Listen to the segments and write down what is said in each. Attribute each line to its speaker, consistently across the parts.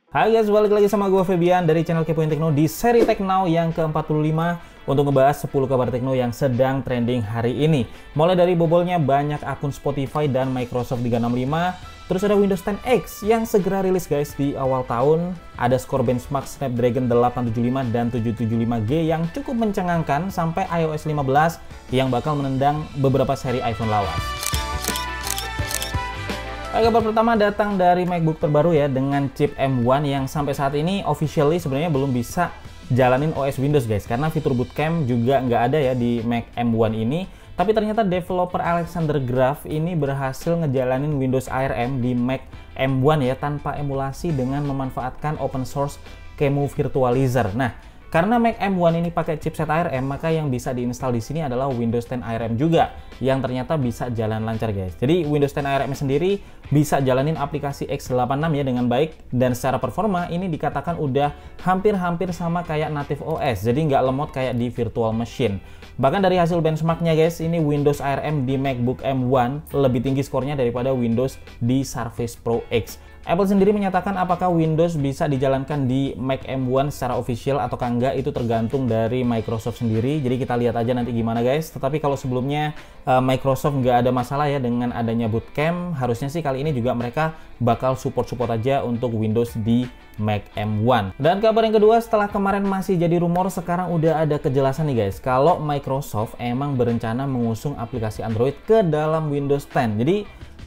Speaker 1: Hai guys, balik lagi sama gue Febian dari channel Kepoin Tekno di seri Tech Now yang ke-45 untuk ngebahas 10 kabar Tekno yang sedang trending hari ini. Mulai dari bobolnya banyak akun Spotify dan Microsoft 365, terus ada Windows 10X yang segera rilis guys di awal tahun, ada skor benchmark Snapdragon 875 dan 775G yang cukup mencengangkan sampai iOS 15 yang bakal menendang beberapa seri iPhone lawas. Kabar pertama datang dari MacBook terbaru ya dengan chip M1 yang sampai saat ini officially sebenarnya belum bisa jalanin OS Windows guys, karena fitur bootcamp juga nggak ada ya di Mac M1 ini. Tapi ternyata developer Alexander Graf ini berhasil ngejalanin Windows ARM di Mac M1 ya tanpa emulasi dengan memanfaatkan open source QEMU Virtualizer. Nah, karena Mac M1 ini pakai chipset ARM, maka yang bisa diinstal di sini adalah Windows 10 ARM juga, yang ternyata bisa jalan lancar guys. Jadi Windows 10 ARM sendiri bisa jalanin aplikasi x86 ya dengan baik, dan secara performa ini dikatakan udah hampir-hampir sama kayak native OS, jadi nggak lemot kayak di virtual machine. Bahkan dari hasil benchmarknya guys, ini Windows ARM di MacBook M1 lebih tinggi skornya daripada Windows di Surface Pro X. Apple sendiri menyatakan apakah Windows bisa dijalankan di Mac M1 secara official ataukah enggak itu tergantung dari Microsoft sendiri. Jadi kita lihat aja nanti gimana guys. Tetapi kalau sebelumnya Microsoft nggak ada masalah ya dengan adanya bootcamp, harusnya sih kali ini juga mereka bakal support aja untuk Windows di Mac M1. Dan kabar yang kedua, setelah kemarin masih jadi rumor, sekarang udah ada kejelasan nih guys, kalau Microsoft emang berencana mengusung aplikasi Android ke dalam Windows 10. Jadi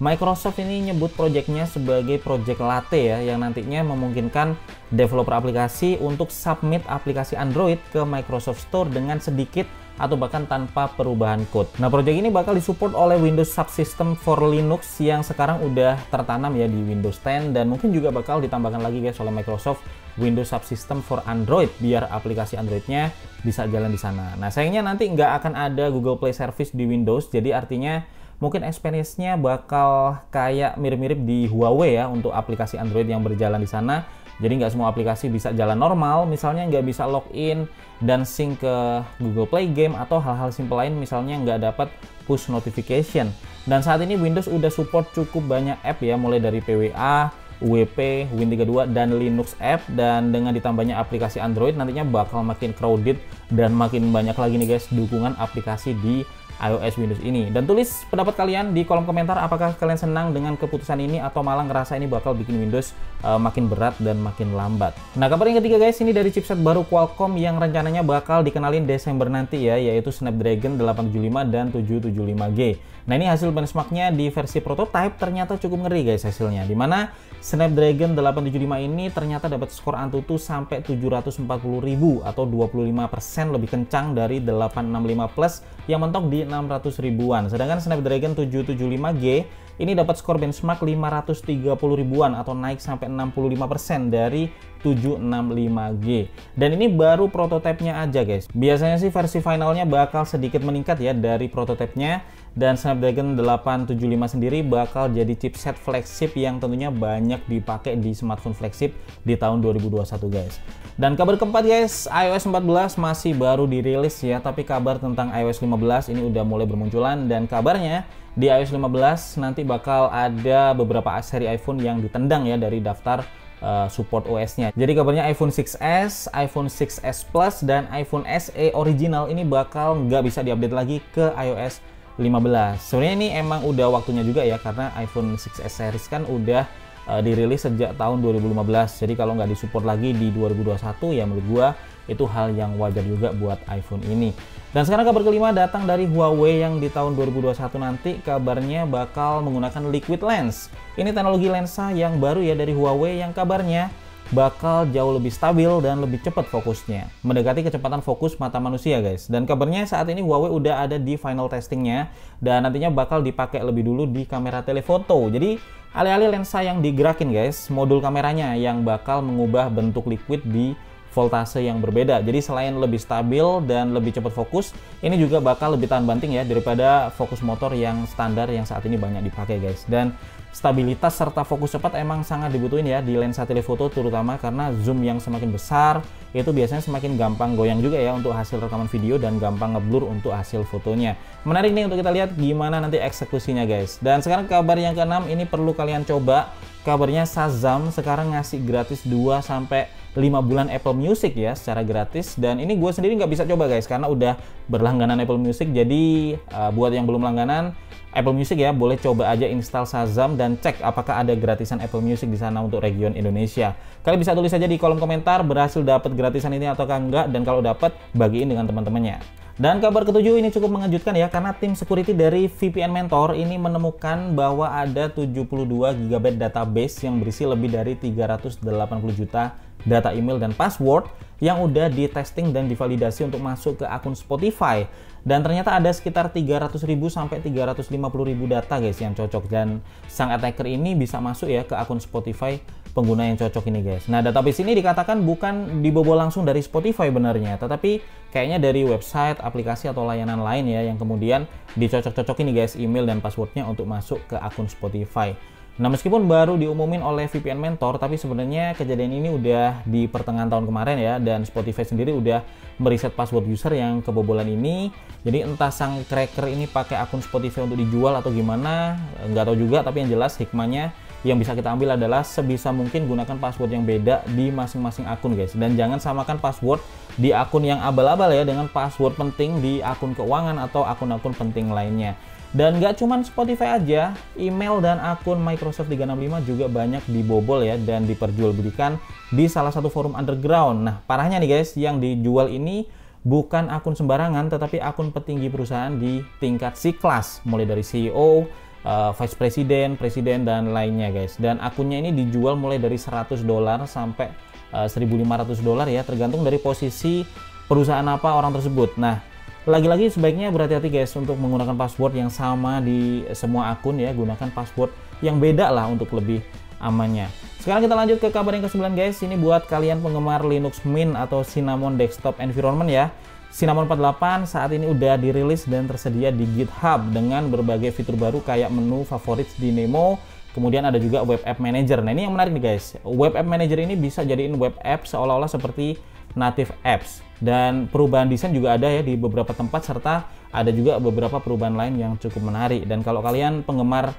Speaker 1: Microsoft ini nyebut proyeknya sebagai Project Latte ya, yang nantinya memungkinkan developer aplikasi untuk submit aplikasi Android ke Microsoft Store dengan sedikit atau bahkan tanpa perubahan code. Nah, proyek ini bakal disupport oleh Windows Subsystem for Linux yang sekarang udah tertanam ya di Windows 10, dan mungkin juga bakal ditambahkan lagi guys oleh Microsoft Windows Subsystem for Android biar aplikasi Androidnya bisa jalan di sana. Nah, sayangnya nanti nggak akan ada Google Play Service di Windows, jadi artinya mungkin experience-nya bakal kayak mirip-mirip di Huawei ya untuk aplikasi Android yang berjalan di sana. Jadi nggak semua aplikasi bisa jalan normal, misalnya nggak bisa login dan sync ke Google Play Game atau hal-hal simple lain, misalnya nggak dapat push notification. Dan saat ini Windows udah support cukup banyak app ya, mulai dari PWA, UWP, Win32, dan Linux app, dan dengan ditambahnya aplikasi Android nantinya bakal makin crowded dan makin banyak lagi nih guys dukungan aplikasi di iOS Windows ini. Dan tulis pendapat kalian di kolom komentar, apakah kalian senang dengan keputusan ini atau malah ngerasa ini bakal bikin Windows makin berat dan makin lambat. Nah, kabar yang ketiga guys, ini dari chipset baru Qualcomm yang rencananya bakal dikenalin Desember nanti ya, yaitu Snapdragon 875 dan 775G. Nah, ini hasil benchmarknya di versi prototype ternyata cukup ngeri guys hasilnya, dimana Snapdragon 875 ini ternyata dapat skor Antutu sampai 740.000 atau 25% lebih kencang dari 865 Plus yang mentok di 600 ribuan. Sedangkan Snapdragon 775G ini dapat skor benchmark 530 ribuan atau naik sampai 65% dari 765G. Dan ini baru prototipenya aja guys. Biasanya sih versi finalnya bakal sedikit meningkat ya dari prototipenya, dan Snapdragon 875 sendiri bakal jadi chipset flagship yang tentunya banyak dipakai di smartphone flagship di tahun 2021 guys. Dan kabar keempat guys, iOS 14 masih baru dirilis ya, tapi kabar tentang iOS 15 ini udah mulai bermunculan, dan kabarnya di iOS 15 nanti bakal ada beberapa seri iPhone yang ditendang ya dari daftar support OS-nya. Jadi kabarnya iPhone 6s, iPhone 6s Plus, dan iPhone SE original ini bakal nggak bisa diupdate lagi ke iOS 15. Sebenarnya ini emang udah waktunya juga ya, karena iPhone 6s series kan udah dirilis sejak tahun 2015. Jadi kalau nggak disupport lagi di 2021 ya menurut gua itu hal yang wajar juga buat iPhone ini. Dan sekarang kabar kelima datang dari Huawei yang di tahun 2021 nanti kabarnya bakal menggunakan Liquid Lens. Ini teknologi lensa yang baru ya dari Huawei yang kabarnya bakal jauh lebih stabil dan lebih cepat fokusnya, mendekati kecepatan fokus mata manusia guys. Dan kabarnya saat ini Huawei udah ada di final testingnya, dan nantinya bakal dipakai lebih dulu di kamera telefoto. Jadi alih-alih lensa yang digerakin guys, modul kameranya yang bakal mengubah bentuk liquid di voltase yang berbeda. Jadi selain lebih stabil dan lebih cepat fokus, ini juga bakal lebih tahan banting ya daripada fokus motor yang standar yang saat ini banyak dipakai guys. Dan stabilitas serta fokus cepat emang sangat dibutuhin ya di lensa telefoto, terutama karena zoom yang semakin besar itu biasanya semakin gampang goyang juga ya untuk hasil rekaman video dan gampang ngeblur untuk hasil fotonya. Menarik nih untuk kita lihat gimana nanti eksekusinya guys. Dan sekarang kabar yang ke-6 ini perlu kalian coba. Kabarnya Shazam sekarang ngasih gratis 2-5 bulan Apple Music ya secara gratis, dan ini gue sendiri nggak bisa coba guys karena udah berlangganan Apple Music. Jadi buat yang belum langganan Apple Music ya, boleh coba aja install Shazam dan cek apakah ada gratisan Apple Music di sana untuk region Indonesia. Kalian bisa tulis aja di kolom komentar berhasil dapat gratisan ini ataukah enggak, dan kalau dapat bagiin dengan teman-temannya. Dan kabar ketujuh ini cukup mengejutkan ya, karena tim security dari VPN Mentor ini menemukan bahwa ada 72 GB database yang berisi lebih dari 380 juta data email dan password yang udah ditesting dan divalidasi untuk masuk ke akun Spotify. Dan ternyata ada sekitar 300.000 sampai 350.000 data guys yang cocok, dan sang attacker ini bisa masuk ya ke akun Spotify pengguna yang cocok ini guys. Nah, database ini dikatakan bukan dibobol langsung dari Spotify benarnya, tetapi kayaknya dari website, aplikasi atau layanan lain ya yang kemudian dicocok-cocok ini guys email dan passwordnya untuk masuk ke akun Spotify. Nah, meskipun baru diumumin oleh VPN Mentor, tapi sebenarnya kejadian ini udah di pertengahan tahun kemarin ya, dan Spotify sendiri udah meriset password user yang kebobolan ini. Jadi entah sang cracker ini pakai akun Spotify untuk dijual atau gimana, nggak tahu juga, tapi yang jelas hikmahnya yang bisa kita ambil adalah sebisa mungkin gunakan password yang beda di masing-masing akun guys, dan jangan samakan password di akun yang abal-abal ya dengan password penting di akun keuangan atau akun-akun penting lainnya. Dan nggak cuman Spotify aja, email dan akun Microsoft 365 juga banyak dibobol ya dan diperjualbelikan di salah satu forum underground. Nah, parahnya nih guys, yang dijual ini bukan akun sembarangan, tetapi akun petinggi perusahaan di tingkat C-class, mulai dari CEO, Vice President, Presiden, dan lainnya guys. Dan akunnya ini dijual mulai dari $100 sampai $1.500 ya, tergantung dari posisi perusahaan apa orang tersebut. Nah, lagi-lagi sebaiknya berhati-hati guys untuk menggunakan password yang sama di semua akun ya, gunakan password yang beda lah untuk lebih amannya. Sekarang kita lanjut ke kabar yang ke-9 guys. Ini buat kalian penggemar Linux Mint atau Cinnamon Desktop Environment ya. Cinnamon 48 saat ini udah dirilis dan tersedia di GitHub dengan berbagai fitur baru kayak menu favorit di Nemo, kemudian ada juga web app manager. Nah, ini yang menarik nih guys. Web app manager ini bisa jadiin web app seolah-olah seperti native apps, dan perubahan desain juga ada ya di beberapa tempat, serta ada juga beberapa perubahan lain yang cukup menarik. Dan kalau kalian penggemar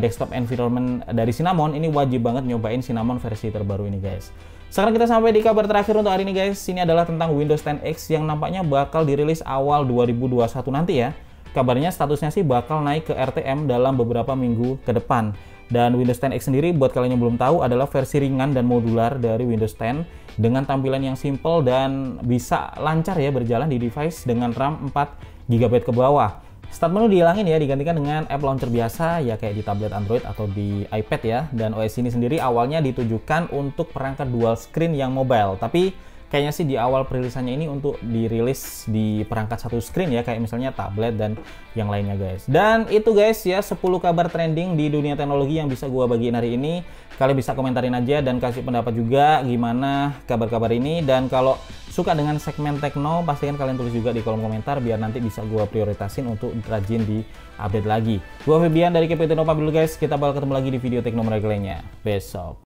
Speaker 1: desktop environment dari Cinnamon, ini wajib banget nyobain Cinnamon versi terbaru ini guys. Sekarang kita sampai di kabar terakhir untuk hari ini guys. Ini adalah tentang Windows 10X yang nampaknya bakal dirilis awal 2021 nanti ya. Kabarnya statusnya sih bakal naik ke RTM dalam beberapa minggu ke depan. Dan Windows 10X sendiri buat kalian yang belum tahu adalah versi ringan dan modular dari Windows 10 dengan tampilan yang simple dan bisa lancar ya berjalan di device dengan RAM 4 GB ke bawah. Start menu dihilangin ya, digantikan dengan app launcher biasa ya kayak di tablet Android atau di iPad ya. Dan OS ini sendiri awalnya ditujukan untuk perangkat dual screen yang mobile, tapi kayaknya sih di awal perilisannya ini untuk dirilis di perangkat satu screen ya, kayak misalnya tablet dan yang lainnya guys. Dan itu guys ya 10 kabar trending di dunia teknologi yang bisa gua bagiin hari ini. Kalian bisa komentarin aja dan kasih pendapat juga gimana kabar-kabar ini. Dan kalau suka dengan segmen Tekno, pastikan kalian tulis juga di kolom komentar biar nanti bisa gua prioritasin untuk rajin di update lagi. Gua Febian dari KP Tekno pamit dulu guys. Kita bakal ketemu lagi di video Tekno menarik lainnya besok.